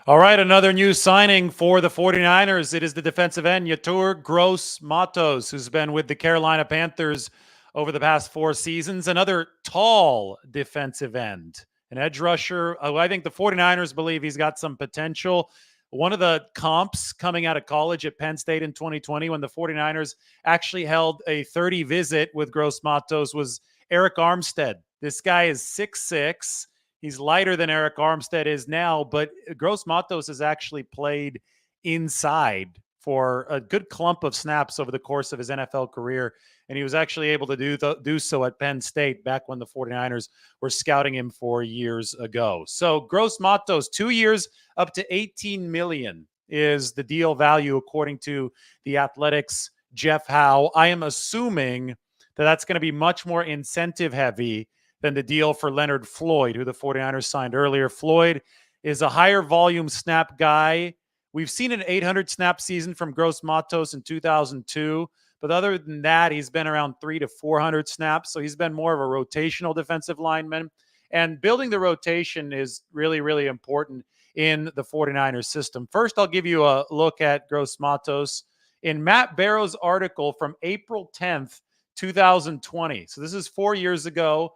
All right, another new signing for the 49ers. It is the defensive end, Yetur Gross-Matos, who's been with the Carolina Panthers over the past 4 seasons. Another tall defensive end, an edge rusher. I think the 49ers believe he's got some potential. One of the comps coming out of college at Penn State in 2020, when the 49ers actually held a 30 visit with Gross-Matos, was Eric Armstead. This guy is 6'6". He's lighter than Eric Armstead is now, but Gross-Matos has actually played inside for a good clump of snaps over the course of his NFL career. And he was actually able to do so at Penn State back when the 49ers were scouting him 4 years ago. So Gross-Matos, 2 years, up to $18 million is the deal value according to the Athletics' Jeff Howe. I am assuming that that's going to be much more incentive heavy than the deal for Leonard Floyd, who the 49ers signed earlier. Floyd is a higher volume snap guy. We've seen an 800 snap season from Gross-Matos in 2002, but other than that, he's been around 300 to 400 snaps, so he's been more of a rotational defensive lineman. And building the rotation is really, really important in the 49ers system. First, I'll give you a look at Gross-Matos. In Matt Barrow's article from April 10th, 2020, so this is 4 years ago,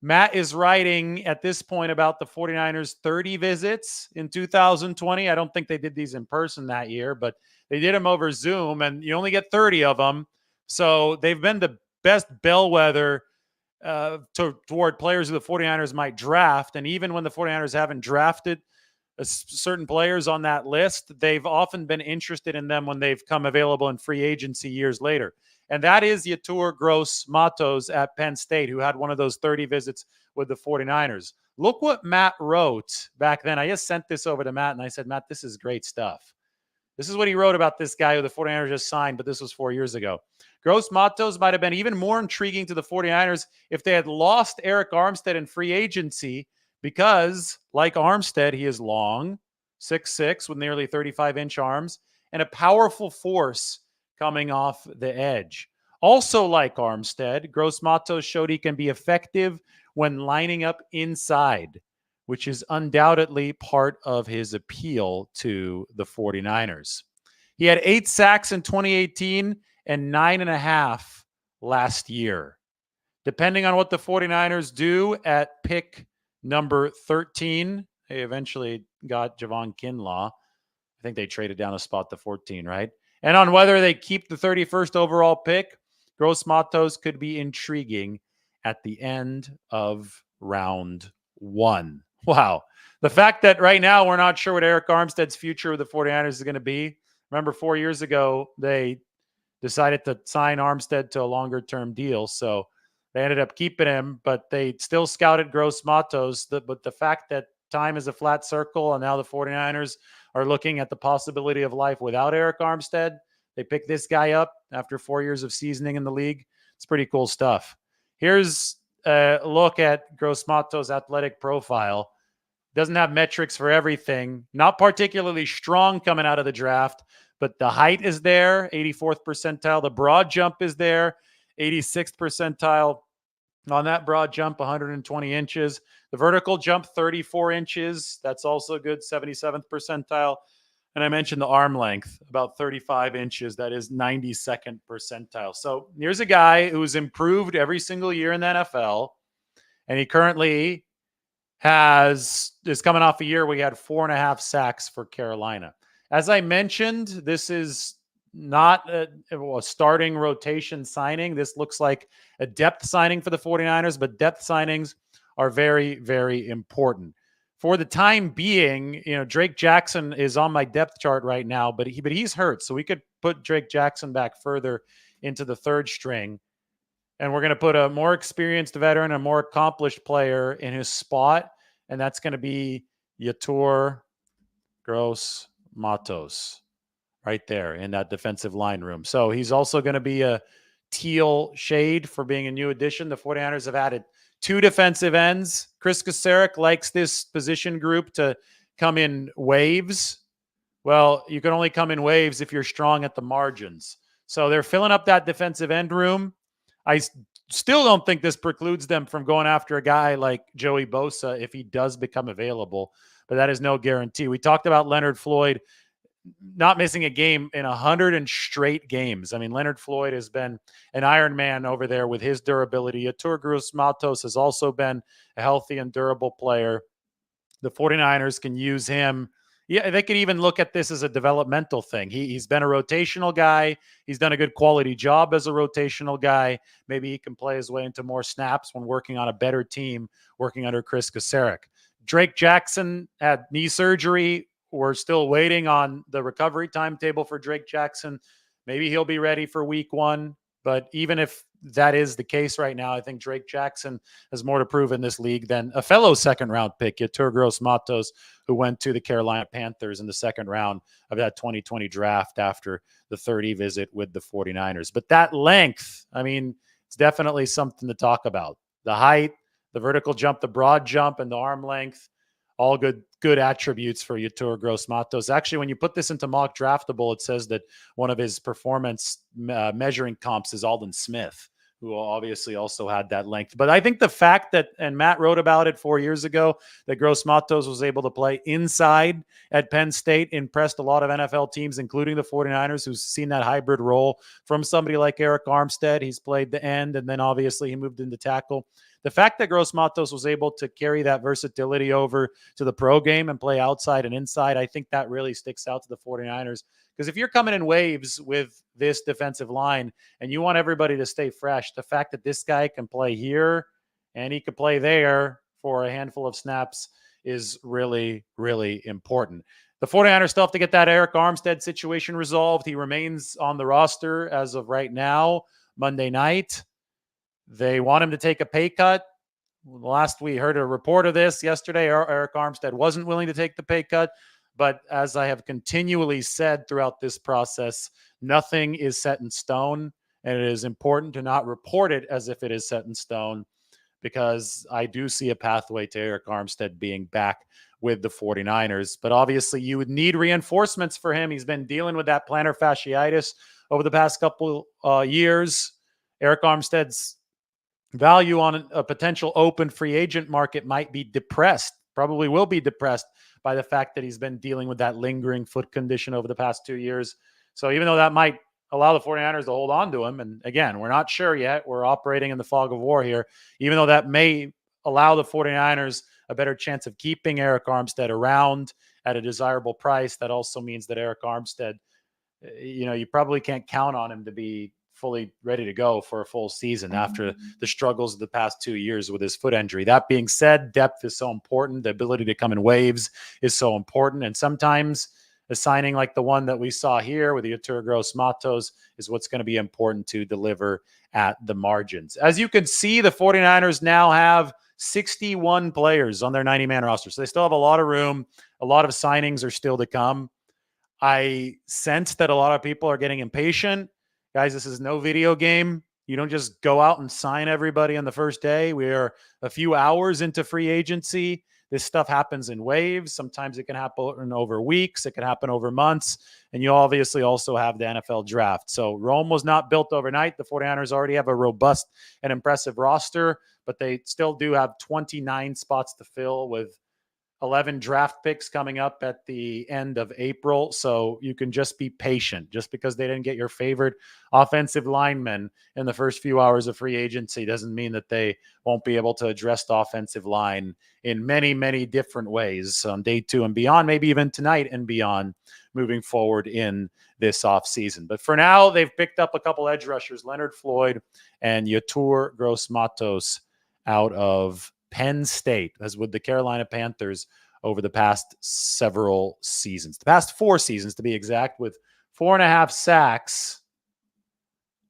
Matt is writing at this point about the 49ers 30 visits in 2020. I don't think they did these in person that year, but they did them over Zoom, and you only get 30 of them. So they've been the best bellwether toward players who the 49ers might draft. And even when the 49ers haven't drafted certain players on that list, they've often been interested in them when they've come available in free agency years later. And that is Yetur Gross-Matos at Penn State, who had one of those 30 visits with the 49ers. Look what Matt wrote back then. I just sent this over to Matt, and I said, Matt, this is great stuff. This is what he wrote about this guy who the 49ers just signed, but this was 4 years ago. Gross-Matos might have been even more intriguing to the 49ers if they had lost Eric Armstead in free agency, because, like Armstead, he is long, 6'6", with nearly 35-inch arms, and a powerful force coming off the edge. Also, like Armstead, Gross-Matos showed he can be effective when lining up inside, which is undoubtedly part of his appeal to the 49ers. He had 8 sacks in 2018 and 9.5 last year. Depending on what the 49ers do at pick number 13, they eventually got Javon Kinlaw. I think they traded down a spot to 14, right? And on whether they keep the 31st overall pick, Gross-Matos could be intriguing at the end of round 1. Wow. The fact that right now we're not sure what Eric Armstead's future with the 49ers is going to be. Remember, 4 years ago, they decided to sign Armstead to a longer-term deal. So they ended up keeping him, but they still scouted Gross-Matos. But the fact that time is a flat circle and now the 49ers are looking at the possibility of life without Eric Armstead, they picked this guy up after 4 years of seasoning in the league. It's pretty cool stuff. Here's a look at Gross-Matos' athletic profile. Doesn't have metrics for everything. Not particularly strong coming out of the draft, but the height is there, 84th percentile. The broad jump is there, 86th percentile. On that broad jump, 120 inches. The vertical jump, 34 inches. That's also good, 77th percentile. And I mentioned the arm length, about 35 inches. That is 92nd percentile. So here's a guy who's improved every single year in the NFL. And he currently is coming off a year where he had 4.5 sacks for Carolina. As I mentioned, this is not a starting rotation signing. This looks like a depth signing for the 49ers, but depth signings are very, very important. For the time being, Drake Jackson is on my depth chart right now, but he's hurt. So we could put Drake Jackson back further into the third string. And we're going to put a more experienced veteran, a more accomplished player in his spot. And that's going to be Yetur Gross-Matos right there in that defensive line room. So he's also going to be a teal shade for being a new addition. The 49ers have added 2 defensive ends. Chris Kasarik likes this position group to come in waves. Well, you can only come in waves if you're strong at the margins. So they're filling up that defensive end room. I still don't think this precludes them from going after a guy like Joey Bosa if he does become available. but that is no guarantee. We talked about Leonard Floyd not missing a game in 100 and straight games. I mean, Leonard Floyd has been an Iron Man over there with his durability. Yetur Gross-Matos has also been a healthy and durable player. The 49ers can use him. Yeah, they could even look at this as a developmental thing. He's been a rotational guy. He's done a good quality job as a rotational guy. Maybe he can play his way into more snaps when working on a better team, working under Chris Kasarik. Drake Jackson had knee surgery. We're still waiting on the recovery timetable for Drake Jackson. Maybe he'll be ready for week 1. But even if that is the case right now, I think Drake Jackson has more to prove in this league than a fellow second-round pick, Yetur Gross-Matos, who went to the Carolina Panthers in the second round of that 2020 draft after the 30 visit with the 49ers. But that length, I mean, it's definitely something to talk about. The height, the vertical jump, the broad jump, and the arm length, all good attributes for Yetur Gross-Matos. Actually, when you put this into mock draftable, it says that one of his performance measuring comps is Aldon Smith, who obviously also had that length. But I think the fact that, and Matt wrote about it 4 years ago, that Gross-Matos was able to play inside at Penn State impressed a lot of NFL teams, including the 49ers, who's seen that hybrid role from somebody like Eric Armstead. He's played the end, and then obviously he moved into tackle. The fact that Gross-Matos was able to carry that versatility over to the pro game and play outside and inside, I think that really sticks out to the 49ers. Because if you're coming in waves with this defensive line and you want everybody to stay fresh, the fact that this guy can play here and he could play there for a handful of snaps is really, really important. The 49ers still have to get that Eric Armstead situation resolved. He remains on the roster as of right now, Monday night. They want him to take a pay cut. Last we heard a report of this yesterday, Eric Armstead wasn't willing to take the pay cut. But as I have continually said throughout this process, nothing is set in stone. And it is important to not report it as if it is set in stone, because I do see a pathway to Eric Armstead being back with the 49ers. But obviously you would need reinforcements for him. He's been dealing with that plantar fasciitis over the past couple years. Eric Armstead's value on a potential open free agent market might be depressed, probably will be depressed by the fact that he's been dealing with that lingering foot condition over the past 2 years. So even though that might allow the 49ers to hold on to him, and again, we're not sure yet, we're operating in the fog of war here, even though that may allow the 49ers a better chance of keeping Eric Armstead around at a desirable price, that also means that Eric Armstead, you probably can't count on him to be fully ready to go for a full season after the struggles of the past 2 years with his foot injury. That being said, depth is so important. The ability to come in waves is so important. And sometimes a signing like the one that we saw here with Yetur Gross-Matos is what's going to be important to deliver at the margins. As you can see, the 49ers now have 61 players on their 90-man roster. So they still have a lot of room. A lot of signings are still to come. I sense that a lot of people are getting impatient. Guys, this is no video game. You don't just go out and sign everybody on the first day. We are a few hours into free agency. This stuff happens in waves. Sometimes it can happen over weeks. It can happen over months. And you obviously also have the NFL draft. So Rome was not built overnight. The 49ers already have a robust and impressive roster, but they still do have 29 spots to fill with 11 draft picks coming up at the end of April. So you can just be patient. Just because they didn't get your favorite offensive lineman in the first few hours of free agency doesn't mean that they won't be able to address the offensive line in many, many different ways on day 2 and beyond, maybe even tonight and beyond, moving forward in this offseason. But for now, they've picked up a couple edge rushers, Leonard Floyd and Yetur Gross-Matos out of Penn State, as with the Carolina Panthers over the past several seasons, the past 4 seasons to be exact, with 4.5 sacks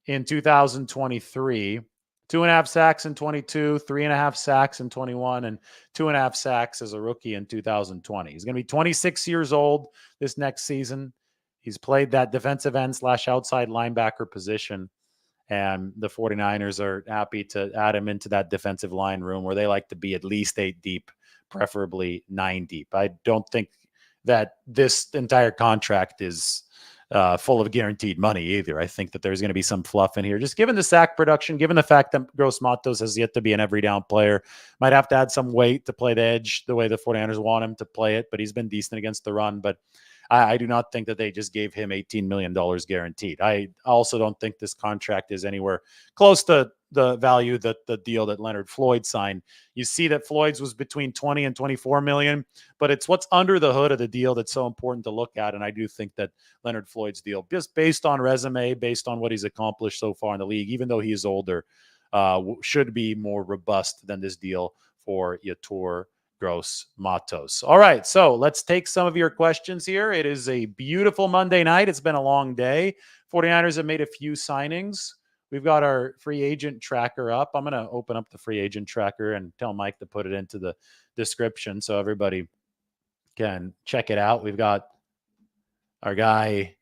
in 2023, 2.5 sacks in 22, 3.5 sacks in 21, and 2.5 sacks as a rookie in 2020. He's going to be 26 years old this next season. He's played that defensive end / outside linebacker position. And the 49ers are happy to add him into that defensive line room where they like to be at least 8 deep, preferably 9 deep. I don't think that this entire contract is full of guaranteed money either. I think that there's going to be some fluff in here. Just given the sack production, given the fact that Gross-Matos has yet to be an every down player, might have to add some weight to play the edge the way the 49ers want him to play it, but he's been decent against the run. But I do not think that they just gave him $18 million guaranteed. I also don't think this contract is anywhere close to the value that the deal that Leonard Floyd signed. You see that Floyd's was between 20 and 24 million, but it's what's under the hood of the deal that's so important to look at. And I do think that Leonard Floyd's deal, just based on resume, based on what he's accomplished so far in the league, even though he is older, should be more robust than this deal for Yetur Gross-Matos. All right, so let's take some of your questions here. It is a beautiful Monday night. It's been a long day. 49ers have made a few signings. We've got our free agent tracker up. I'm going to open up the free agent tracker and tell Mike to put it into the description so everybody can check it out. We've got our guy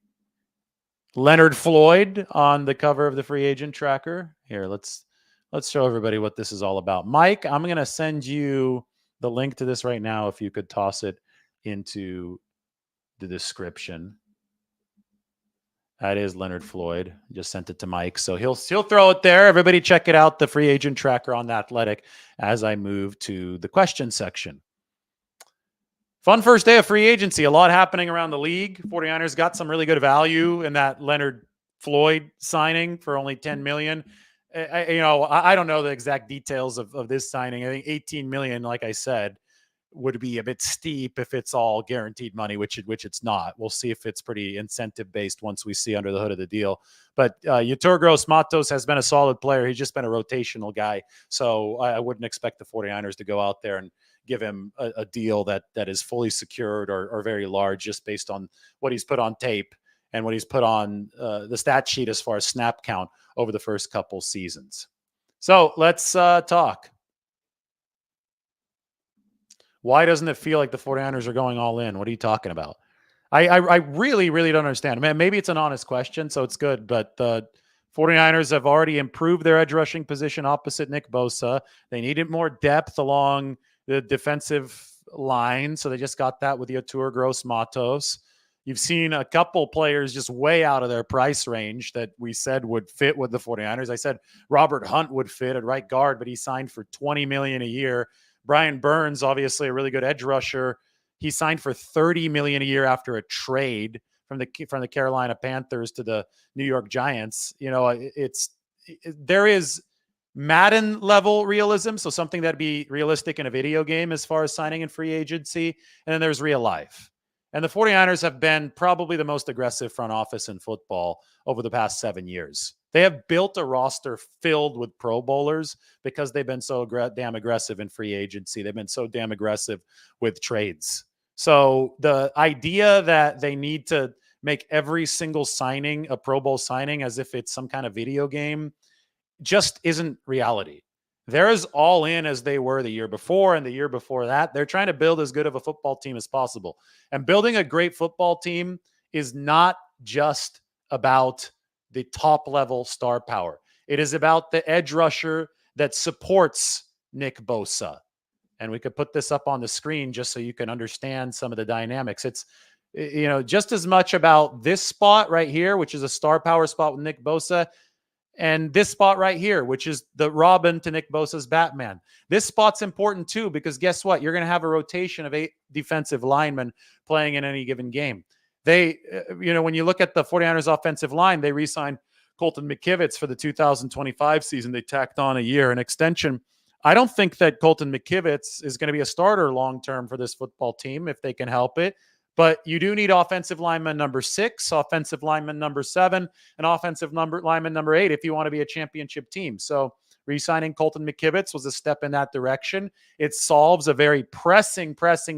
Leonard Floyd on the cover of the free agent tracker. Here, let's show everybody what this is all about. Mike, I'm going to send you the link to this right now if you could toss it into the description. That is Leonard Floyd. Just sent it to Mike. So he'll throw it there. Everybody check it out, the free agent tracker on The Athletic, as I move to the question section. Fun first day of free agency. A lot happening around the league. 49ers got some really good value in that Leonard Floyd signing for only $10 million. I don't know the exact details of this signing. I think $18 million, like I said, would be a bit steep if it's all guaranteed money, which it's not. We'll see if it's pretty incentive based once we see under the hood of the deal. But Yetur Gross-Matos has been a solid player. He's just been a rotational guy. So I wouldn't expect the 49ers to go out there and give him a deal that is fully secured or very large, just based on what he's put on tape and what he's put on the stat sheet as far as snap count over the first couple seasons. So let's talk. Why doesn't it feel like the 49ers are going all in? What are you talking about? I really, really don't understand. Man, maybe it's an honest question, so it's good. But the 49ers have already improved their edge rushing position opposite Nick Bosa. They needed more depth along the defensive line, so they just got that with Yetur Gross-Matos. You've seen a couple players just way out of their price range that we said would fit with the 49ers. I said Robert Hunt would fit at right guard, but he signed for $20 million a year. Brian Burns, obviously a really good edge rusher. He signed for $30 million a year after a trade from the Carolina Panthers to the New York Giants. There is Madden level realism, so something that'd be realistic in a video game as far as signing and free agency, and then there's real life. And the 49ers have been probably the most aggressive front office in football over the past 7 years. They have built a roster filled with Pro Bowlers because they've been so damn aggressive in free agency. They've been so damn aggressive with trades. So the idea that they need to make every single signing a Pro Bowl signing as if it's some kind of video game just isn't reality. They're as all in as they were the year before and the year before that. They're trying to build as good of a football team as possible. And building a great football team is not just about the top level star power. It is about the edge rusher that supports Nick Bosa. And we could put this up on the screen just so you can understand some of the dynamics. It's, just as much about this spot right here, which is a star power spot with Nick Bosa, and this spot right here, which is the Robin to Nick Bosa's Batman. This spot's important too, because guess what? You're going to have a rotation of 8 defensive linemen playing in any given game. They, when you look at the 49ers offensive line, they re-signed Colton McKivitz for the 2025 season. They tacked on a year, an extension. I don't think that Colton McKivitz is going to be a starter long-term for this football team if they can help it. But you do need offensive lineman number 6, offensive lineman number 7, and offensive lineman number 8 if you want to be a championship team. So re-signing Colton McKivitz was a step in that direction. It solves a very pressing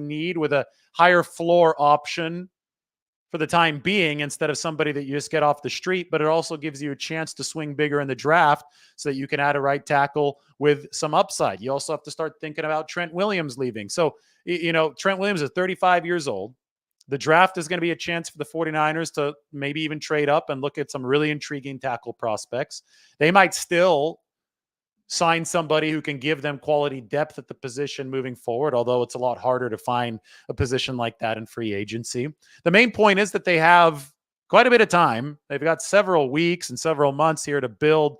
need with a higher floor option for the time being instead of somebody that you just get off the street. But it also gives you a chance to swing bigger in the draft so that you can add a right tackle with some upside. You also have to start thinking about Trent Williams leaving. So, Trent Williams is 35 years old. The draft is going to be a chance for the 49ers to maybe even trade up and look at some really intriguing tackle prospects. They might still sign somebody who can give them quality depth at the position moving forward, although it's a lot harder to find a position like that in free agency. The main point is that they have quite a bit of time. They've got several weeks and several months here to build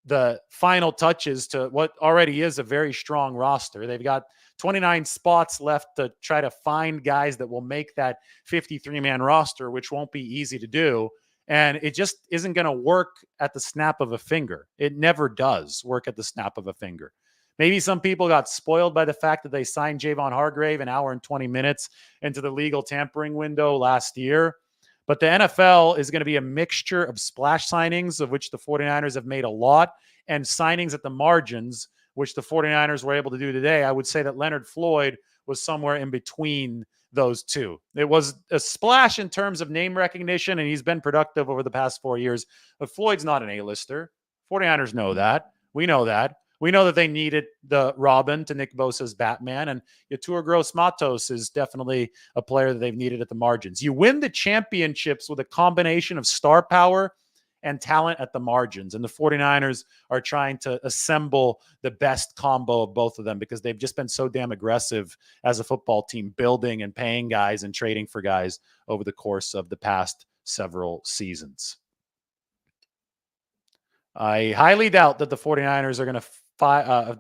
the final touches to what already is a very strong roster. They've got 29 spots left to try to find guys that will make that 53-man roster, which won't be easy to do. And it just isn't going to work at the snap of a finger. It never does work at the snap of a finger. Maybe some people got spoiled by the fact that they signed Javon Hargrave an hour and 20 minutes into the legal tampering window last year. But the NFL is going to be a mixture of splash signings, of which the 49ers have made a lot, and signings at the margins, which the 49ers were able to do today. I would say that Leonard Floyd was somewhere in between those two. It was a splash in terms of name recognition, and he's been productive over the past 4 years. But Floyd's not an A-lister. 49ers know that. We know that. We know that they needed the Robin to Nick Bosa's Batman, and Yetur Gross-Matos is definitely a player that they've needed at the margins. You win the championships with a combination of star power and talent at the margins, and the 49ers are trying to assemble the best combo of both of them because they've just been so damn aggressive as a football team, building and paying guys and trading for guys over the course of the past several seasons. I highly doubt that the 49ers are going to are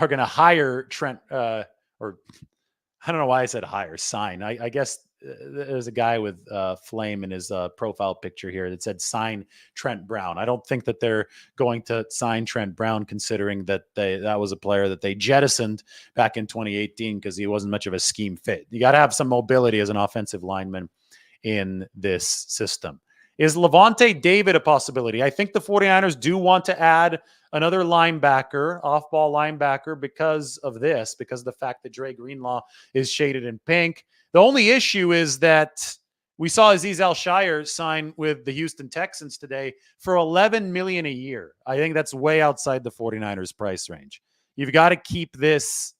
going to hire Trent, or I don't know why I said hire, sign. I guess there's a guy with flame in his profile picture here that said sign Trent Brown. I don't think that they're going to sign Trent Brown, considering that that was a player that they jettisoned back in 2018 because he wasn't much of a scheme fit. You got to have some mobility as an offensive lineman in this system. Is Levante David a possibility? I think the 49ers do want to add another linebacker, off-ball linebacker, because of the fact that Dre Greenlaw is shaded in pink. The only issue is that we saw Azeez Al-Shire sign with the Houston Texans today for $11 million a year. I think that's way outside the 49ers price range. You've got to keep this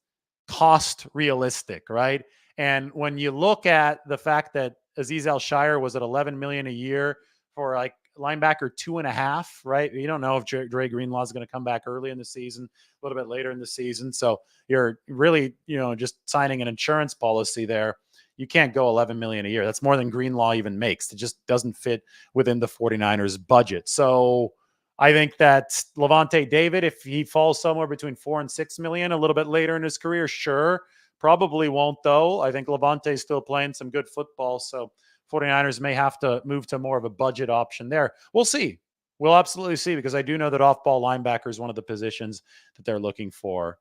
cost realistic, right? And when you look at the fact that Azeez Al-Shire was at $11 million a year for like linebacker 2.5, right? You don't know if Dre Greenlaw is going to come back early in the season, a little bit later in the season. So you're really, just signing an insurance policy there. You can't go $11 million a year. That's more than Greenlaw even makes. It just doesn't fit within the 49ers budget. So I think that Levante David, if he falls somewhere between $4 and $6 million a little bit later in his career, sure. Probably won't, though. I think Levante is still playing some good football, so 49ers may have to move to more of a budget option there. We'll see. We'll absolutely see, because I do know that off-ball linebacker is one of the positions that they're looking for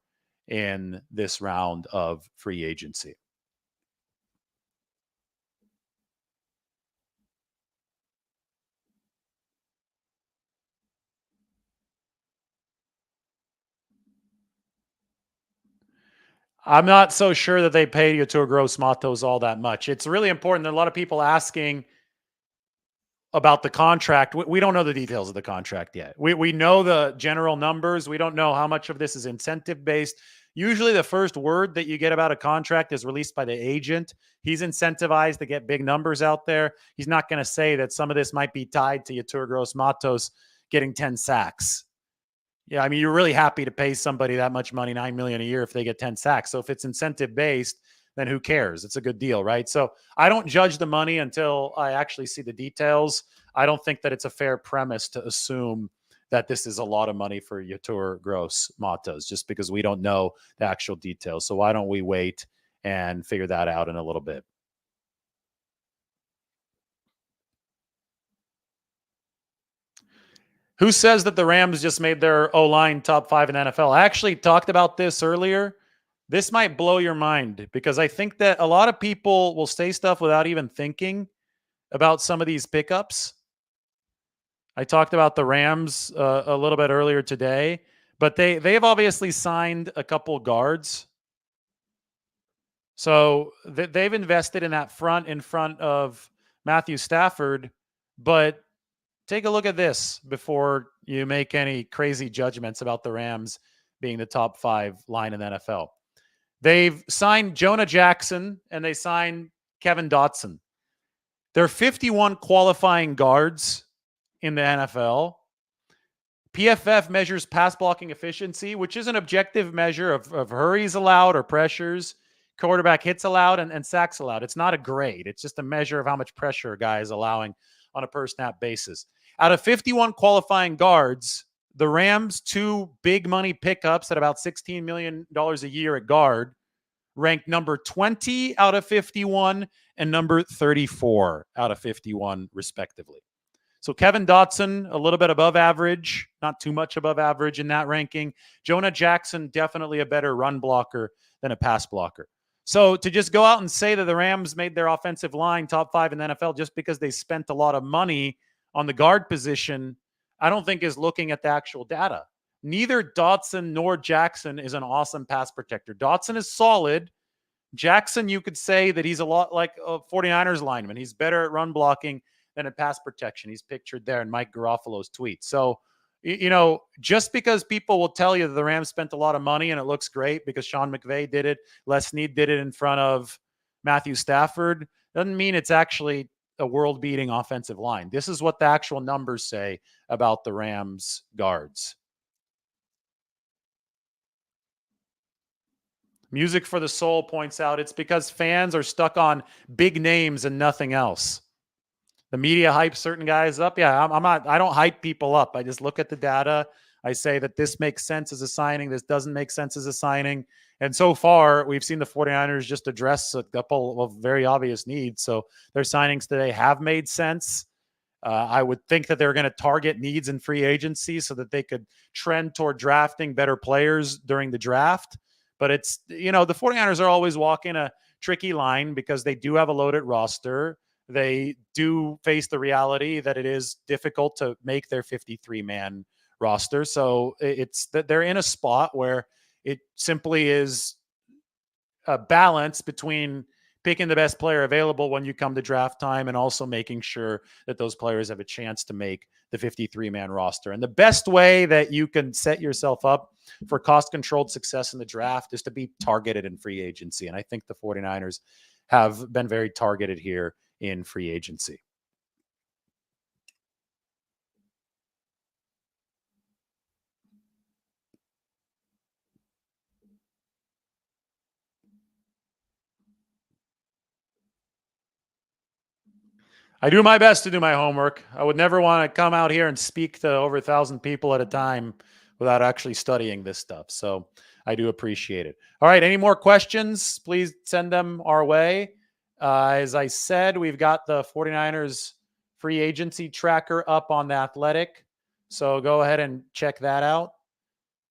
in this round of free agency. I'm not so sure that they paid Yetur Gross-Matos all that much. It's really important. There are a lot of people asking about the contract. We don't know the details of the contract yet. We know the general numbers. We don't know how much of this is incentive based. Usually the first word that you get about a contract is released by the agent. He's incentivized to get big numbers out there. He's not going to say that some of this might be tied to Yetur Gross-Matos getting 10 sacks. Yeah, I mean, you're really happy to pay somebody that much money, $9 million a year, if they get 10 sacks. So if it's incentive based, then who cares? It's a good deal, right? So I don't judge the money until I actually see the details. I don't think that it's a fair premise to assume that this is a lot of money for Yetur Gross-Matos, just because we don't know the actual details. So why don't we wait and figure that out in a little bit? Who says that the Rams just made their O-line top 5 in the NFL? I actually talked about this earlier. This might blow your mind, because I think that a lot of people will say stuff without even thinking about some of these pickups. I talked about the Rams a little bit earlier today, but they've obviously signed a couple guards. So they've invested in that front in front of Matthew Stafford, but take a look at this before you make any crazy judgments about the Rams being the top 5 line in the NFL. They've signed Jonah Jackson and they signed Kevin Dotson. There are 51 qualifying guards in the NFL. PFF measures pass blocking efficiency, which is an objective measure of hurries allowed or pressures. quarterback hits allowed and sacks allowed. It's not a grade. It's just a measure of how much pressure a guy is allowing on a per snap basis. Out of 51 qualifying guards, the Rams' two big money pickups at about $16 million a year at guard ranked number 20 out of 51 and number 34 out of 51, respectively. So Kevin Dotson, a little bit above average, not too much above average in that ranking. Jonah Jackson, definitely a better run blocker than a pass blocker. So to just go out and say that the Rams made their offensive line top 5 in the NFL just because they spent a lot of money on the guard position, I don't think is looking at the actual data. Neither Dotson nor Jackson is an awesome pass protector. Dotson is solid. Jackson, you could say that he's a lot like a 49ers lineman. He's better at run blocking than at pass protection. He's pictured there in Mike Garofalo's tweet. So, just because people will tell you that the Rams spent a lot of money and it looks great because Sean McVay did it, Les Snead did it in front of Matthew Stafford, doesn't mean it's actually a world-beating offensive line. This is what the actual numbers say about the Rams guards. Music for the Soul points out it's because fans are stuck on big names and nothing else. The media hypes certain guys up. Yeah, I don't hype people up. I just look at the data. I say that this makes sense as a signing. This doesn't make sense as a signing. And so far, we've seen the 49ers just address a couple of very obvious needs. So their signings today have made sense. I would think that they're going to target needs in free agency so that they could trend toward drafting better players during the draft. But it's, the 49ers are always walking a tricky line because they do have a loaded roster. They do face the reality that it is difficult to make their 53-man roster. So it's that they're in a spot where it simply is a balance between picking the best player available when you come to draft time and also making sure that those players have a chance to make the 53-man roster. And the best way that you can set yourself up for cost-controlled success in the draft is to be targeted in free agency. And I think the 49ers have been very targeted here in free agency. I do my best to do my homework. I would never want to come out here and speak to over 1,000 people at a time without actually studying this stuff. So I do appreciate it. All right. Any more questions? Please send them our way. As I said, we've got the 49ers free agency tracker up on The Athletic. So go ahead and check that out.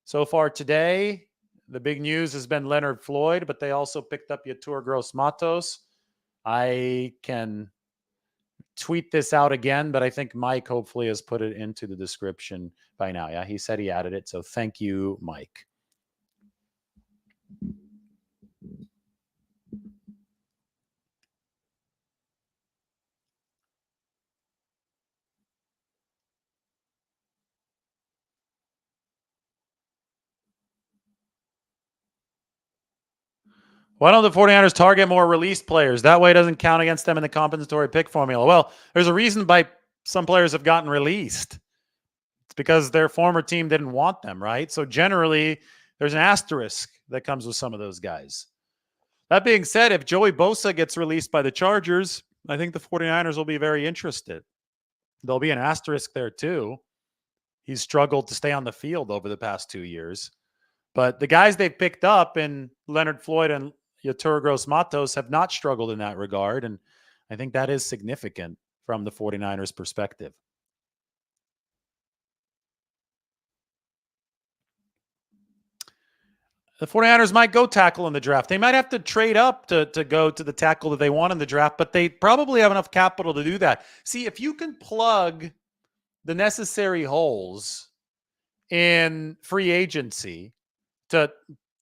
So far today, the big news has been Leonard Floyd, but they also picked up Yetur Gross-Matos. I can tweet this out again, but I think Mike hopefully has put it into the description by now. Yeah, he said he added it. So thank you, Mike. Why don't the 49ers target more released players? That way it doesn't count against them in the compensatory pick formula. Well, there's a reason why some players have gotten released. It's because their former team didn't want them, right? So generally, there's an asterisk that comes with some of those guys. That being said, if Joey Bosa gets released by the Chargers, I think the 49ers will be very interested. There'll be an asterisk there too. He's struggled to stay on the field over the past 2 years. But the guys they've picked up in Leonard Floyd and Yetur Gross-Matos have not struggled in that regard. And I think that is significant from the 49ers perspective. The 49ers might go tackle in the draft. They might have to trade up to go to the tackle that they want in the draft, but they probably have enough capital to do that. See, if you can plug the necessary holes in free agency to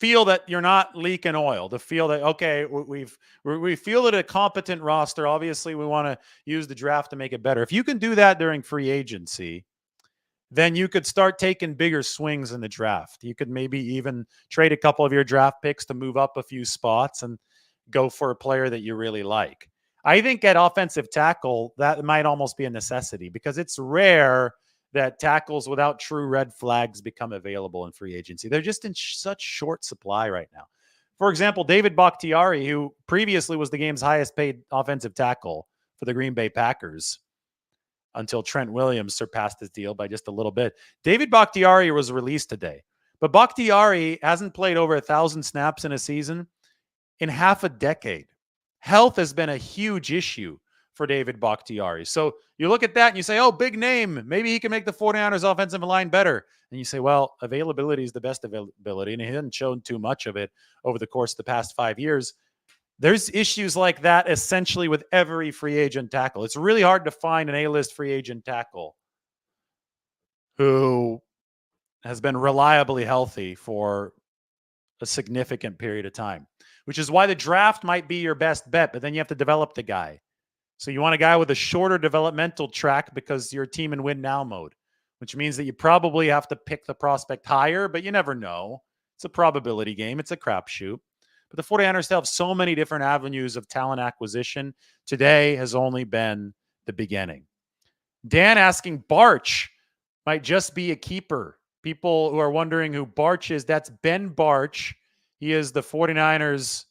feel that you're not leaking oil, to feel that, okay, we feel that a competent roster, obviously we want to use the draft to make it better. If you can do that during free agency, then you could start taking bigger swings in the draft. You could maybe even trade a couple of your draft picks to move up a few spots and go for a player that you really like. I think at offensive tackle, that might almost be a necessity because it's rare that tackles without true red flags become available in free agency. They're just in such short supply right now. For example, David Bakhtiari, who previously was the game's highest paid offensive tackle for the Green Bay Packers until Trent Williams surpassed his deal by just a little bit. David Bakhtiari was released today, but Bakhtiari hasn't played over 1,000 snaps in a season in half a decade. Health has been a huge issue for David Bakhtiari. So you look at that and you say, oh, big name. Maybe he can make the 49ers offensive line better. And you say, well, availability is the best availability. And he hasn't shown too much of it over the course of the past 5 years. There's issues like that essentially with every free agent tackle. It's really hard to find an A-list free agent tackle who has been reliably healthy for a significant period of time, which is why the draft might be your best bet, but then you have to develop the guy. So you want a guy with a shorter developmental track because you're a team in win now mode, which means that you probably have to pick the prospect higher, but you never know. It's a probability game. It's a crapshoot. But the 49ers still have so many different avenues of talent acquisition. Today has only been the beginning. Dan asking, Barch might just be a keeper. People who are wondering who Barch is, that's Ben Barch. He is the 49ers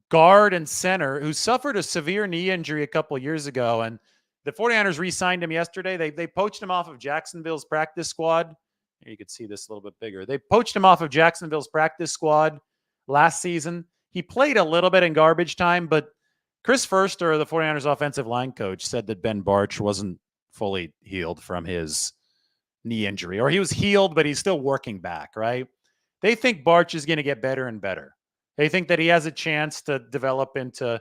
guard and center who suffered a severe knee injury a couple of years ago. And the 49ers re-signed him yesterday. They poached him off of Jacksonville's practice squad. Here you could see this a little bit bigger. They poached him off of Jacksonville's practice squad last season. He played a little bit in garbage time, but Chris Furster, the 49ers offensive line coach, said that Ben Barch wasn't fully healed from his knee injury, or he was healed, but he's still working back, right? They think Barch is going to get better and better. They think that he has a chance to develop into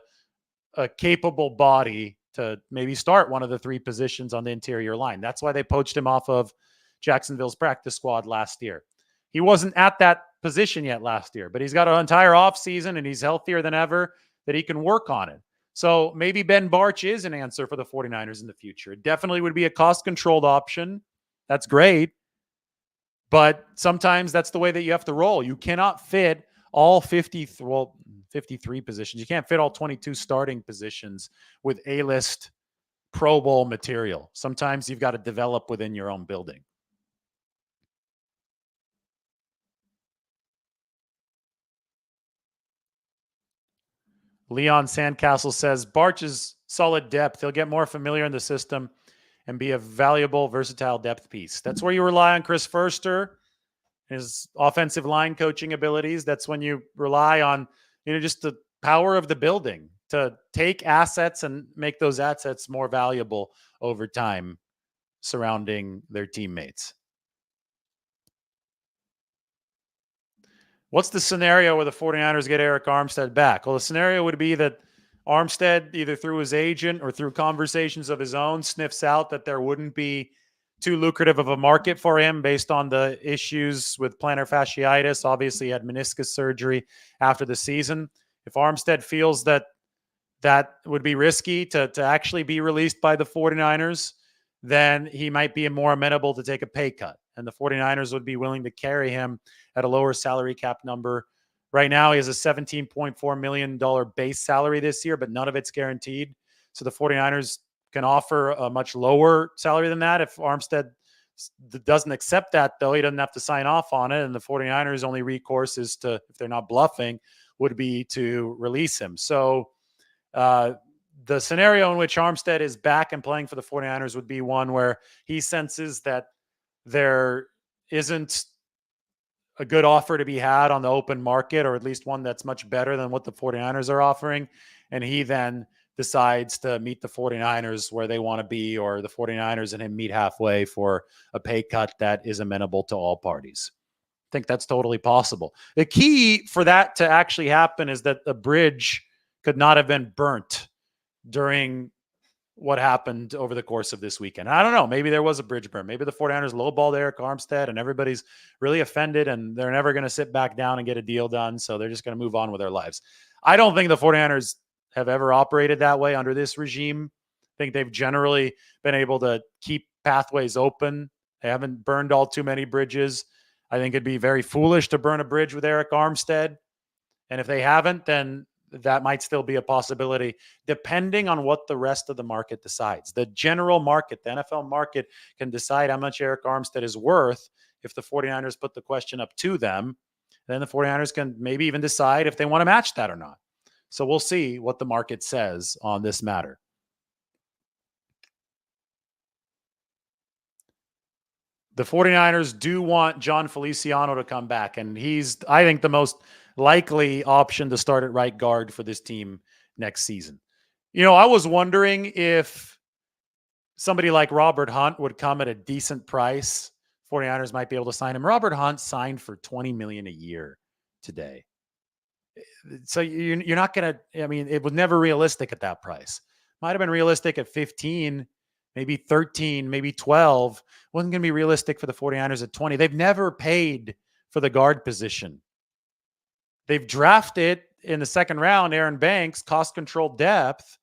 a capable body to maybe start one of the 3 positions on the interior line. That's why they poached him off of Jacksonville's practice squad last year. He wasn't at that position yet last year, but he's got an entire offseason and he's healthier than ever that he can work on it. So maybe Ben Barch is an answer for the 49ers in the future. It definitely would be a cost-controlled option. That's great. But sometimes that's the way that you have to roll. You cannot fit all 53 positions. You can't fit all 22 starting positions with A-list Pro Bowl material. Sometimes you've got to develop within your own building. Leon Sandcastle says, Barch is solid depth. He'll get more familiar in the system and be a valuable, versatile depth piece. That's where you rely on Chris Furster, his offensive line coaching abilities. That's when you rely on, just the power of the building to take assets and make those assets more valuable over time surrounding their teammates. What's the scenario where the 49ers get Eric Armstead back? Well, the scenario would be that Armstead, either through his agent or through conversations of his own, sniffs out that there wouldn't be too lucrative of a market for him based on the issues with plantar fasciitis. Obviously, he had meniscus surgery after the season. If Armstead feels that that would be risky to actually be released by the 49ers, then he might be more amenable to take a pay cut. And the 49ers would be willing to carry him at a lower salary cap number. Right now, he has a $17.4 million base salary this year, but none of it's guaranteed. So the 49ers can offer a much lower salary than that. If Armstead doesn't accept that, though, he doesn't have to sign off on it. And the 49ers' only recourse is to, if they're not bluffing, would be to release him. So the scenario in which Armstead is back and playing for the 49ers would be one where he senses that there isn't a good offer to be had on the open market, or at least one that's much better than what the 49ers are offering. And he then decides to meet the 49ers where they want to be, or the 49ers and him meet halfway for a pay cut that is amenable to all parties. I think that's totally possible. The key for that to actually happen is that the bridge could not have been burnt during what happened over the course of this weekend. I don't know. Maybe there was a bridge burn. Maybe the 49ers lowballed Eric Armstead and everybody's really offended and they're never going to sit back down and get a deal done. So they're just going to move on with their lives. I don't think the 49ers have ever operated that way under this regime. I think they've generally been able to keep pathways open. They haven't burned all too many bridges. I think it'd be very foolish to burn a bridge with Eric Armstead. And if they haven't, then that might still be a possibility, depending on what the rest of the market decides. The general market, the NFL market, can decide how much Eric Armstead is worth if the 49ers put the question up to them. then the 49ers can maybe even decide if they want to match that or not. So we'll see what the market says on this matter. The 49ers do want John Feliciano to come back, and he's, I think, the most likely option to start at right guard for this team next season. I was wondering if somebody like Robert Hunt would come at a decent price. 49ers might be able to sign him. Robert Hunt signed for $20 million a year today. So you're not going to, I mean, it was never realistic at that price. Might have been realistic at 15, maybe 13, maybe 12. Wasn't going to be realistic for the 49ers at 20. They've never paid for the guard position. They've drafted in the second round Aaron Banks, cost controlled depth,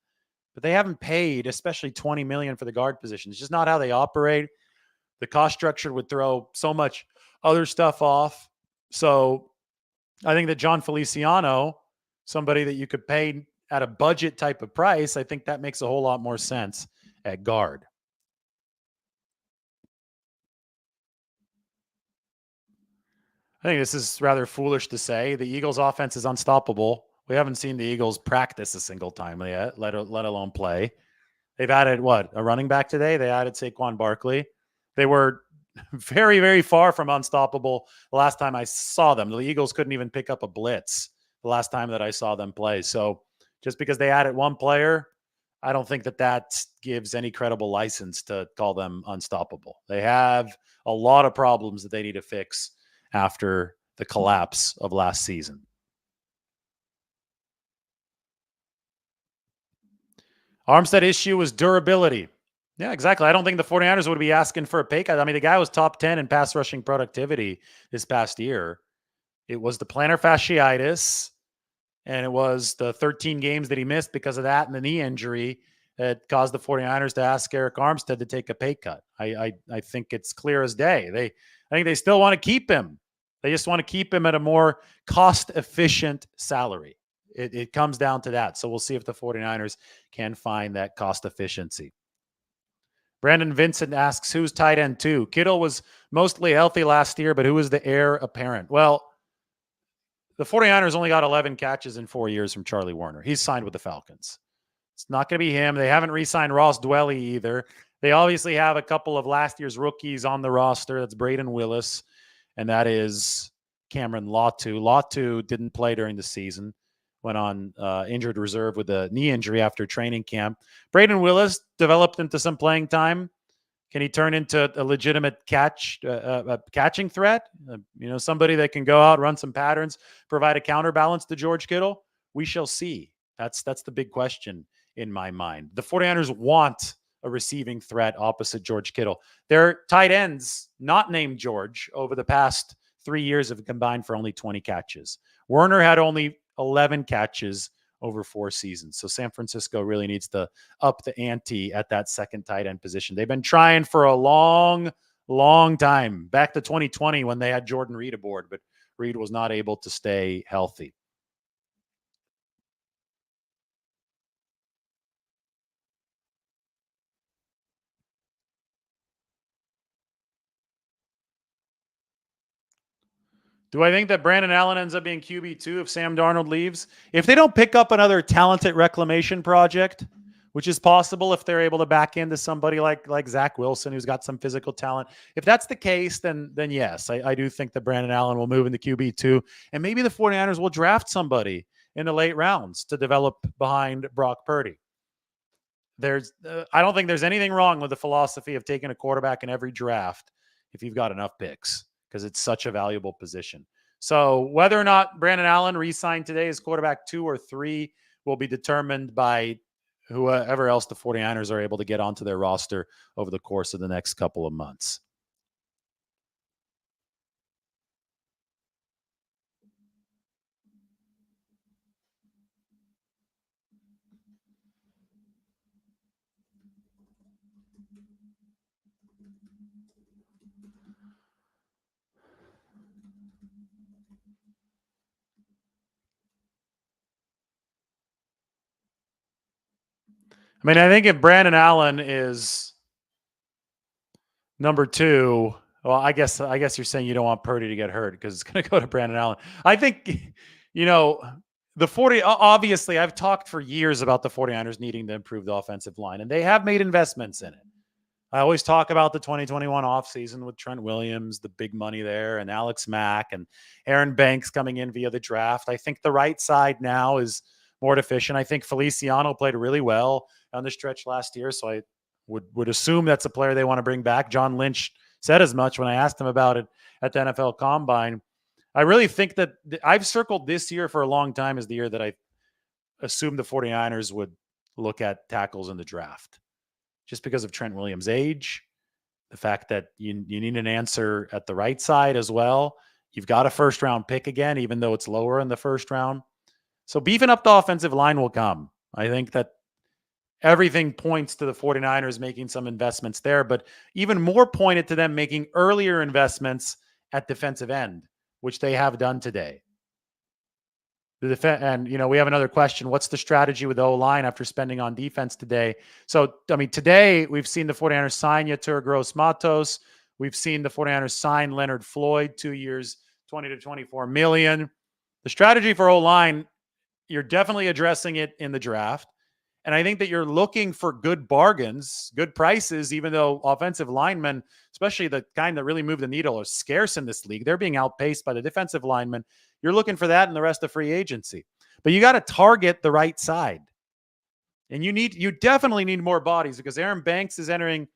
but they haven't paid, especially $20 million for the guard position. It's just not how they operate. The cost structure would throw so much other stuff off. So I think that John Feliciano, somebody that you could pay at a budget type of price, I think that makes a whole lot more sense at guard. I think this is rather foolish to say. The Eagles' offense is unstoppable. We haven't seen the Eagles practice a single time yet, let alone play. They've added a running back today? They added Saquon Barkley. They were very, very far from unstoppable the last time I saw them. The Eagles couldn't even pick up a blitz the last time that I saw them play. So just because they added one player, I don't think that gives any credible license to call them unstoppable. They have a lot of problems that they need to fix after the collapse of last season. Armstead issue was durability. Yeah, exactly. I don't think the 49ers would be asking for a pay cut. I mean, the guy was top 10 in pass rushing productivity this past year. It was the plantar fasciitis, and it was the 13 games that he missed because of that and the knee injury that caused the 49ers to ask Eric Armstead to take a pay cut. I think it's clear as day. I think they still want to keep him. They just want to keep him at a more cost-efficient salary. It comes down to that. So we'll see if the 49ers can find that cost efficiency. Brandon Vincent asks, who's tight end 2? Kittle was mostly healthy last year, but who is the heir apparent? Well, the 49ers only got 11 catches in 4 years from Charlie Warner. He's signed with the Falcons. It's not going to be him. They haven't re-signed Ross Dwelly either. They obviously have a couple of last year's rookies on the roster. That's Braden Willis, and that is Cameron Latu. Latu didn't play during the season, went on injured reserve with a knee injury after training camp. Braden Willis developed into some playing time. Can he turn into a legitimate catching threat? Somebody that can go out, run some patterns, provide a counterbalance to George Kittle? We shall see. That's the big question in my mind. The 49ers want a receiving threat opposite George Kittle. Their tight ends, not named George, over the past 3 years have combined for only 20 catches. Werner had only 11 catches over 4 seasons. So San Francisco really needs to up the ante at that second tight end position. They've been trying for a long, long time, back to 2020 when they had Jordan Reed aboard, but Reed was not able to stay healthy. Do I think that Brandon Allen ends up being QB2 if Sam Darnold leaves? If they don't pick up another talented reclamation project, which is possible if they're able to back into somebody like Zach Wilson, who's got some physical talent. If that's the case, then yes, I do think that Brandon Allen will move into QB2, and maybe the 49ers will draft somebody in the late rounds to develop behind Brock Purdy. I don't think there's anything wrong with the philosophy of taking a quarterback in every draft if you've got enough picks, because it's such a valuable position. So whether or not Brandon Allen re-signed today as quarterback 2 or 3 will be determined by whoever else the 49ers are able to get onto their roster over the course of the next couple of months. I mean, I think if Brandon Allen is number 2, Well, I guess you're saying you don't want Purdy to get hurt because it's going to go to Brandon Allen. I think, you know, the 40 obviously I've talked for years about the 49ers needing to improve the offensive line, and they have made investments in it. I always talk about the 2021 offseason with Trent Williams, the big money there, and Alex Mack and Aaron Banks coming in via the draft. I think the right side now is more deficient. I think Feliciano played really well on the stretch last year, so I would assume that's a player they want to bring back. John Lynch said as much when I asked him about it at the NFL Combine. I really think that I've circled this year for a long time as the year that I assumed the 49ers would look at tackles in the draft just because of Trent Williams' age, the fact that you need an answer at the right side as well. You've got a first round pick again, even though it's lower in the first round. So beefing up the offensive line will come. I think that everything points to the 49ers making some investments there, but even more pointed to them making earlier investments at defensive end, which they have done today. And we have another question. What's the strategy with the O-line after spending on defense today? So, I mean, today we've seen the 49ers sign Yetur Gross-Matos. We've seen the 49ers sign Leonard Floyd, 2 years, 20 to 24 million. The strategy for O-line, you're definitely addressing it in the draft. And I think that you're looking for good bargains, good prices, even though offensive linemen, especially the kind that really move the needle, are scarce in this league. They're being outpaced by the defensive linemen. You're looking for that in the rest of free agency. But you got to target the right side. And you definitely need more bodies because Aaron Banks is entering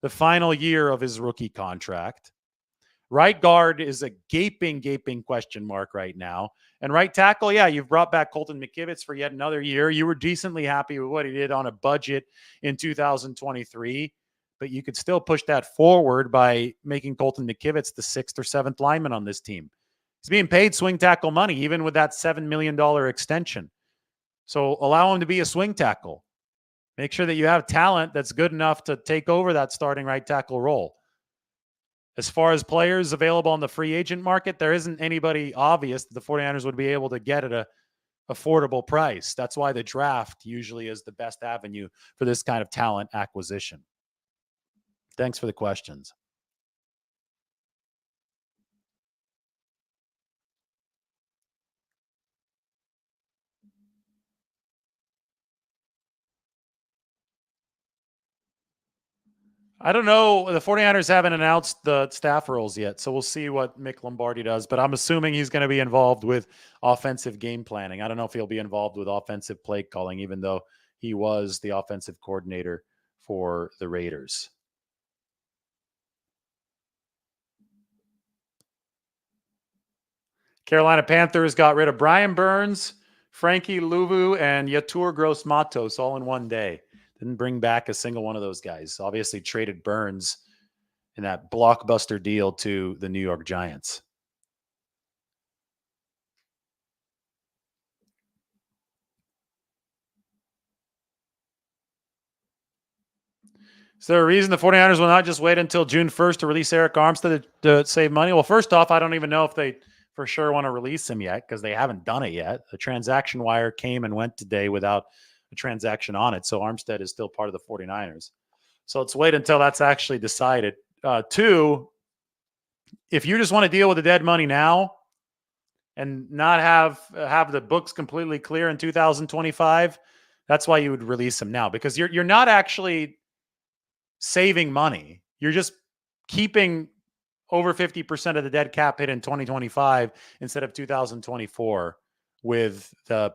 the final year of his rookie contract. Right guard is a gaping question mark right now. And right tackle, yeah, you've brought back Colton McKivitz for yet another year. You were decently happy with what he did on a budget in 2023, but you could still push that forward by making Colton McKivitz the 6th or 7th lineman on this team. He's being paid swing tackle money, even with that $7 million extension. So allow him to be a swing tackle. Make sure that you have talent that's good enough to take over that starting right tackle role. As far as players available on the free agent market, there isn't anybody obvious that the 49ers would be able to get at an affordable price. That's why the draft usually is the best avenue for this kind of talent acquisition. Thanks for the questions. I don't know. The 49ers haven't announced the staff roles yet, so we'll see what Mick Lombardi does. But I'm assuming he's going to be involved with offensive game planning. I don't know if he'll be involved with offensive play calling, even though he was the offensive coordinator for the Raiders. Carolina Panthers got rid of Brian Burns, Frankie Louvu, and Yetur Gross-Matos all in one day. Didn't bring back a single one of those guys. Obviously traded Burns in that blockbuster deal to the New York Giants. Is there a reason the 49ers will not just wait until June 1st to release Eric Armstead to save money? Well, first off, I don't even know if they for sure want to release him yet because they haven't done it yet. The transaction wire came and went today without a transaction on it. So Armstead is still part of the 49ers. So let's wait until that's actually decided. Two, if you just want to deal with the dead money now and not have the books completely clear in 2025, that's why you would release him now because you're not actually saving money. You're just keeping over 50% of the dead cap hit in 2025 instead of 2024 with the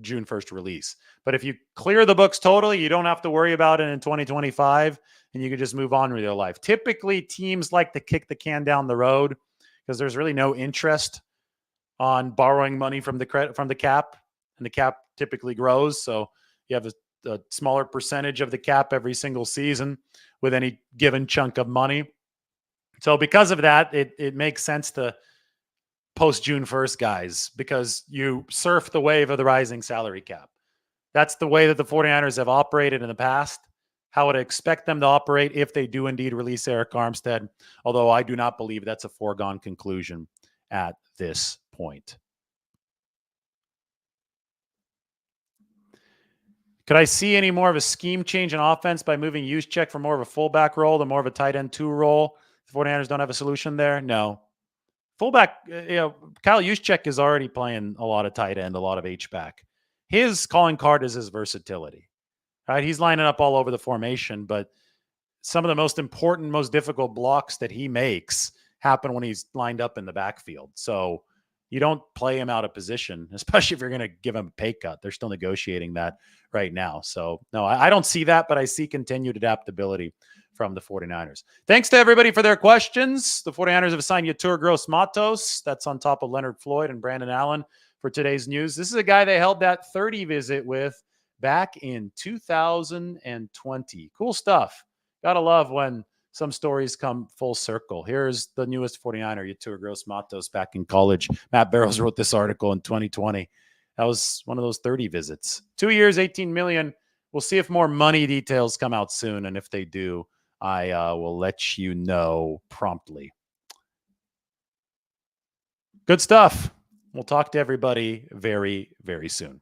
June 1st release. But if you clear the books totally, you don't have to worry about it in 2025 and you can just move on with your life. Typically, teams like to kick the can down the road because there's really no interest on borrowing money from the cap, and the cap typically grows. So you have a smaller percentage of the cap every single season with any given chunk of money. So because of that, it makes sense to post June 1st guys because you surf the wave of the rising salary cap. That's the way that the 49ers have operated in the past. How would I expect them to operate if they do indeed release Eric Armstead? Although I do not believe that's a foregone conclusion at this point. Could I see any more of a scheme change in offense by moving Juszczyk from more of a fullback role to more of a tight end 2 role? The 49ers don't have a solution there? No. Fullback, Kyle Juszczyk is already playing a lot of tight end, a lot of H-back. His calling card is his versatility, right? He's lining up all over the formation, but some of the most important, most difficult blocks that he makes happen when he's lined up in the backfield. So you don't play him out of position, especially if you're going to give him a pay cut. They're still negotiating that right now. So no, I don't see that, but I see continued adaptability from the 49ers. Thanks to everybody for their questions. The 49ers have assigned Yetur Gross-Matos. That's on top of Leonard Floyd and Brandon Allen for today's news. This is a guy they held that 30 visit with back in 2020. Cool stuff. Gotta love when some stories come full circle. Here's the newest 49er, Yetur Gross-Matos, back in college. Matt Barrows wrote this article in 2020. That was one of those 30 visits. 2 years, 18 million. We'll see if more money details come out soon. And if they do, I will let you know promptly. Good stuff. We'll talk to everybody very, very soon.